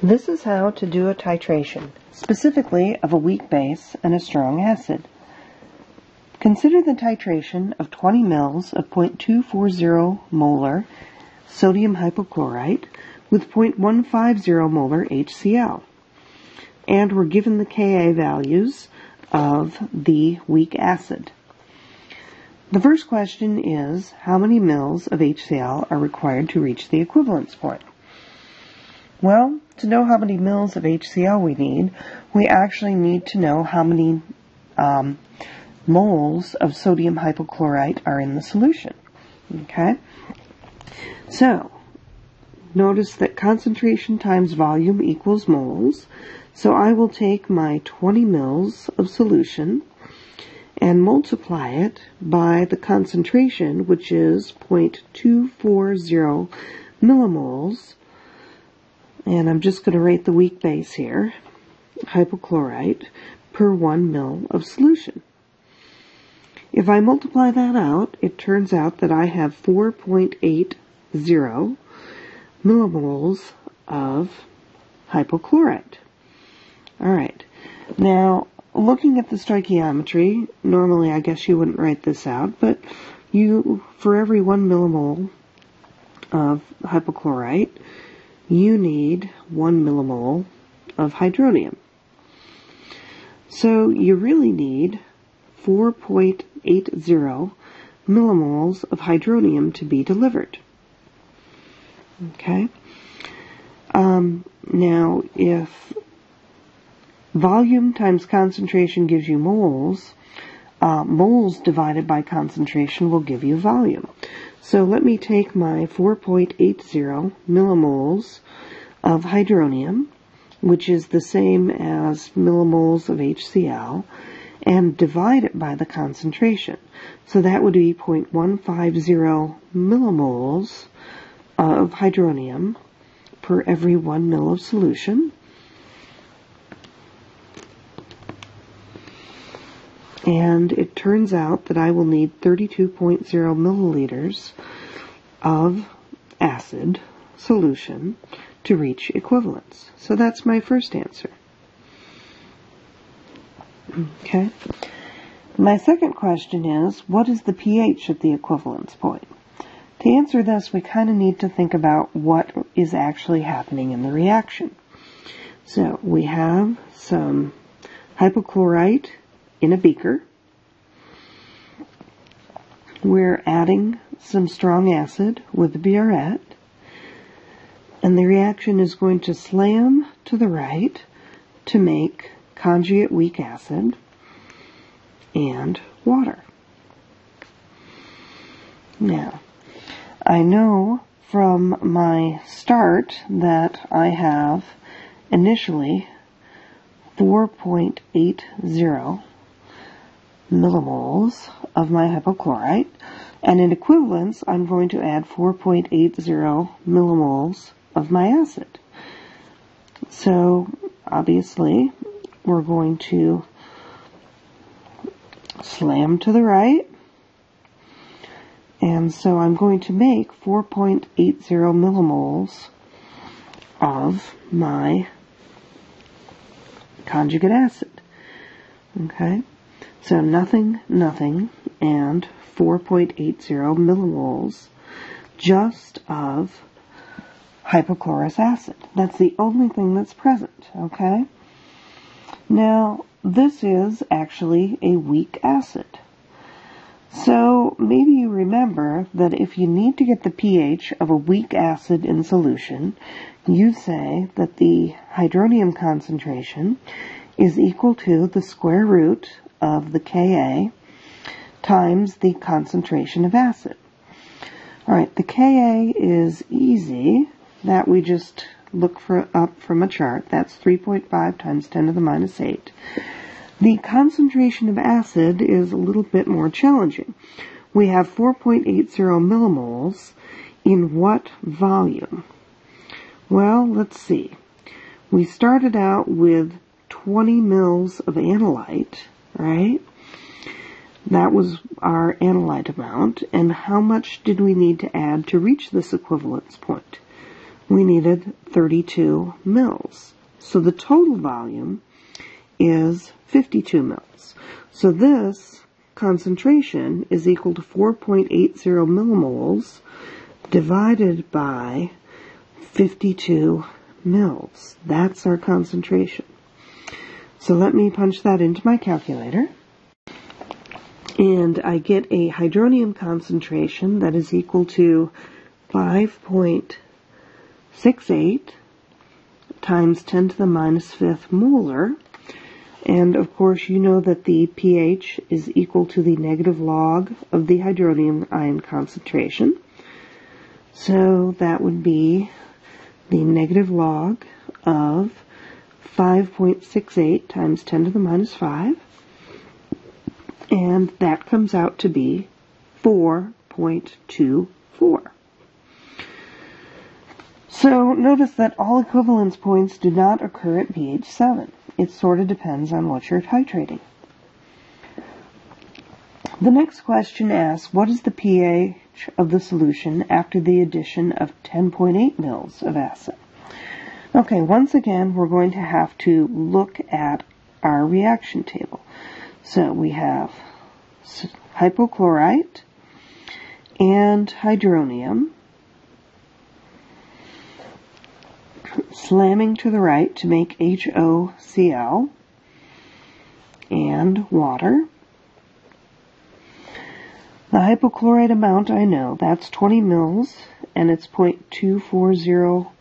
This is how to do a titration, specifically of a weak base and a strong acid. Consider the titration of 20 mils of 0.240 molar sodium hypochlorite with 0.150 molar HCl. And we're given the Ka values of the weak acid. The first question is, how many mils of HCl are required to reach the equivalence point? Well, to know how many mils of HCl we need, we actually need to know how many moles of sodium hypochlorite are in the solution. Okay? So, notice that concentration times volume equals moles. So I will take my 20 mils of solution and multiply it by the concentration, which is 0.240 millimoles. And I'm just going to rate the weak base here, hypochlorite, per 1 mil of solution. If I multiply that out, it turns out that I have 4.80 millimoles of hypochlorite. Alright, now looking at the stoichiometry, normally I guess you wouldn't write this out, but for every 1 millimole of hypochlorite, you need 1 millimole of hydronium. So you really need 4.80 millimoles of hydronium to be delivered. Okay? Now, if volume times concentration gives you moles, moles divided by concentration will give you volume. So let me take my 4.80 millimoles of hydronium, which is the same as millimoles of HCl, and divide it by the concentration. So that would be 0.150 millimoles of hydronium per every 1 mil of solution. And it turns out that I will need 32.0 milliliters of acid solution to reach equivalence. So that's my first answer. Okay. My second question is, what is the pH at the equivalence point? To answer this, we kind of need to think about what is actually happening in the reaction. So we have some hypochlorite in a beaker. We're adding some strong acid with a burette, and the reaction is going to slam to the right to make conjugate weak acid and water. Now, I know from my start that I have initially 4.80 millimoles of my hypochlorite, and in equivalence I'm going to add 4.80 millimoles of my acid. So obviously we're going to slam to the right, and so I'm going to make 4.80 millimoles of my conjugate acid. Okay? So nothing, and 4.80 millimoles just of hypochlorous acid. That's the only thing that's present, okay? Now, this is actually a weak acid. So maybe you remember that if you need to get the pH of a weak acid in solution, you say that the hydronium concentration is equal to the square root of the Ka times the concentration of acid. Alright, the Ka is easy. That we just look up from a chart. That's 3.5 times 10 to the minus 8. The concentration of acid is a little bit more challenging. We have 4.80 millimoles in what volume? Well, let's see. We started out with 20 mils of analyte, right? That was our analyte amount. And how much did we need to add to reach this equivalence point? we needed 32 mils. So the total volume is 52 mils. So this concentration is equal to 4.80 millimoles divided by 52 mils. That's our concentration. So let me punch that into my calculator. And I get a hydronium concentration that is equal to 5.68 times 10 to the minus 5th molar. And of course you know that the pH is equal to the negative log of the hydronium ion concentration. So that would be the negative log of 5.68 times 10 to the minus 5. And that comes out to be 4.24. So notice that all equivalence points do not occur at pH 7. It sort of depends on what you're titrating. The next question asks, what is the pH of the solution after the addition of 10.8 mils of acid? Okay, once again, we're going to have to look at our reaction table. So we have hypochlorite and hydronium slamming to the right to make HOCl and water. The hypochlorite amount I know, that's 20 mils and it's 0.240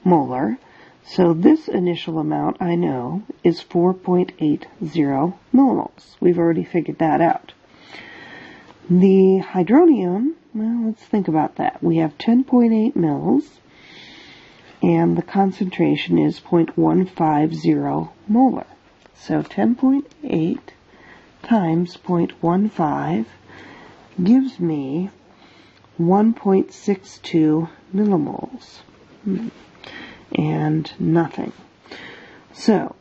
molar. So this initial amount I know is 4.80 millimoles. We've already figured that out. The hydronium, well, let's think about that. We have 10.8 mils and the concentration is 0.150 molar. So 10.8 times 0.15 gives me 1.62 millimoles. And nothing. So,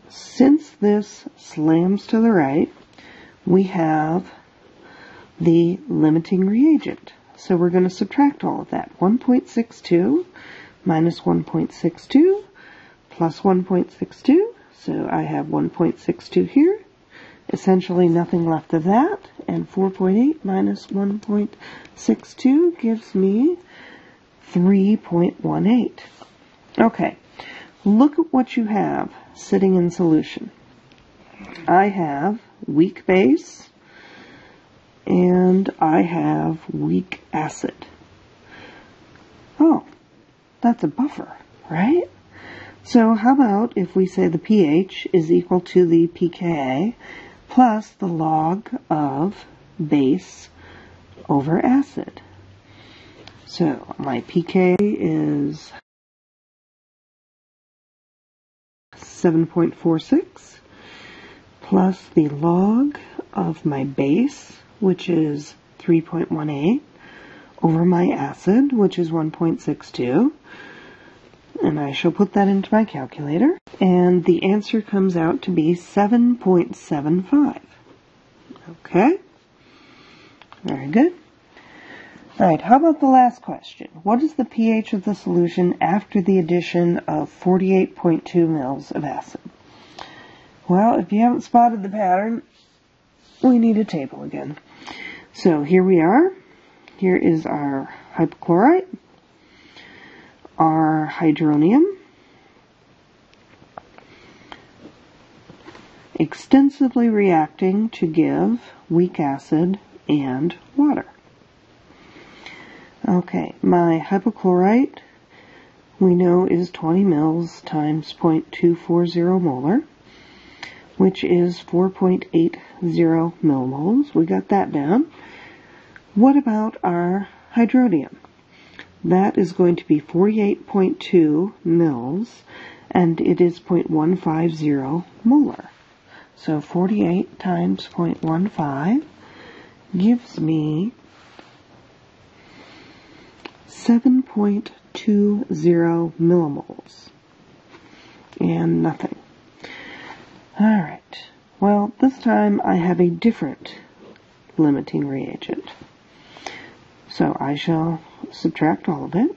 since this slams to the right, we have the limiting reagent. So we're going to subtract all of that. 1.62 minus 1.62 plus 1.62. So I have 1.62 here. Essentially nothing left of that. And 4.8 minus 1.62 gives me 3.18. Okay, look at what you have sitting in solution. I have weak base and I have weak acid. Oh, that's a buffer, right? So how about if we say the pH is equal to the pKa plus the log of base over acid. So my pK is 7.46 plus the log of my base, which is 3.18, over my acid, which is 1.62. And I shall put that into my calculator. And the answer comes out to be 7.75. Okay? Very good. Alright, how about the last question? What is the pH of the solution after the addition of 48.2 mils of acid? Well, if you haven't spotted the pattern, we need a table again. So here we are. Here is our hypochlorite, our hydronium, extensively reacting to give weak acid and water. Okay, my hypochlorite we know is 20 mils times 0.240 molar, which is 4.80 millimoles. We got that down. What about our hydronium? That is going to be 48.2 mils, and it is 0.150 molar. So 48 times 0.15 gives me 7.20 millimoles. And nothing. Alright. Well, this time I have a different limiting reagent. So I shall subtract all of it.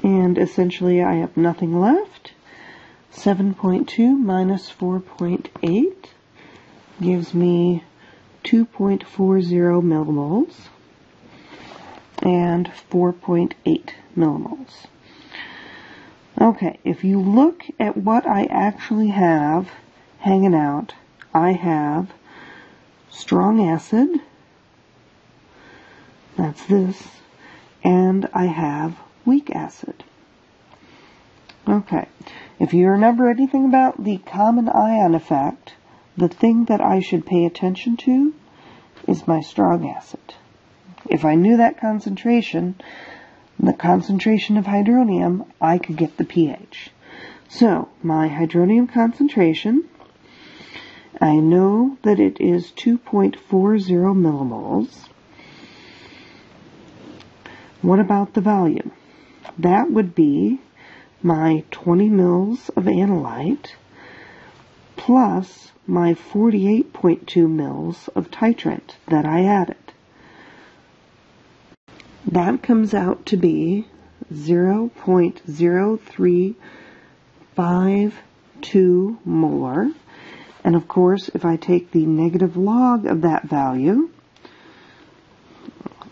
And essentially I have nothing left. 7.2 minus 4.8 gives me 2.40 millimoles and 4.8 millimoles. Okay, if you look at what I actually have hanging out, I have strong acid, that's this, and I have weak acid. Okay, if you remember anything about the common ion effect, the thing that I should pay attention to is my strong acid. If I knew that concentration, the concentration of hydronium, I could get the pH. So, my hydronium concentration, I know that it is 2.40 millimoles. What about the volume? That would be my 20 mils of analyte plus my 48.2 mils of titrant that I added. That comes out to be 0.0352 molar. And of course, if I take the negative log of that value,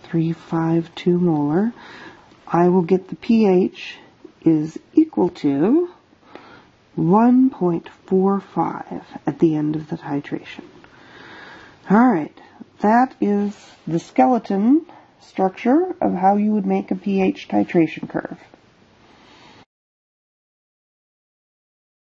352 molar, I will get the pH is equal to 1.45 at the end of the titration. Alright, that is the skeleton structure of how you would make a pH titration curve.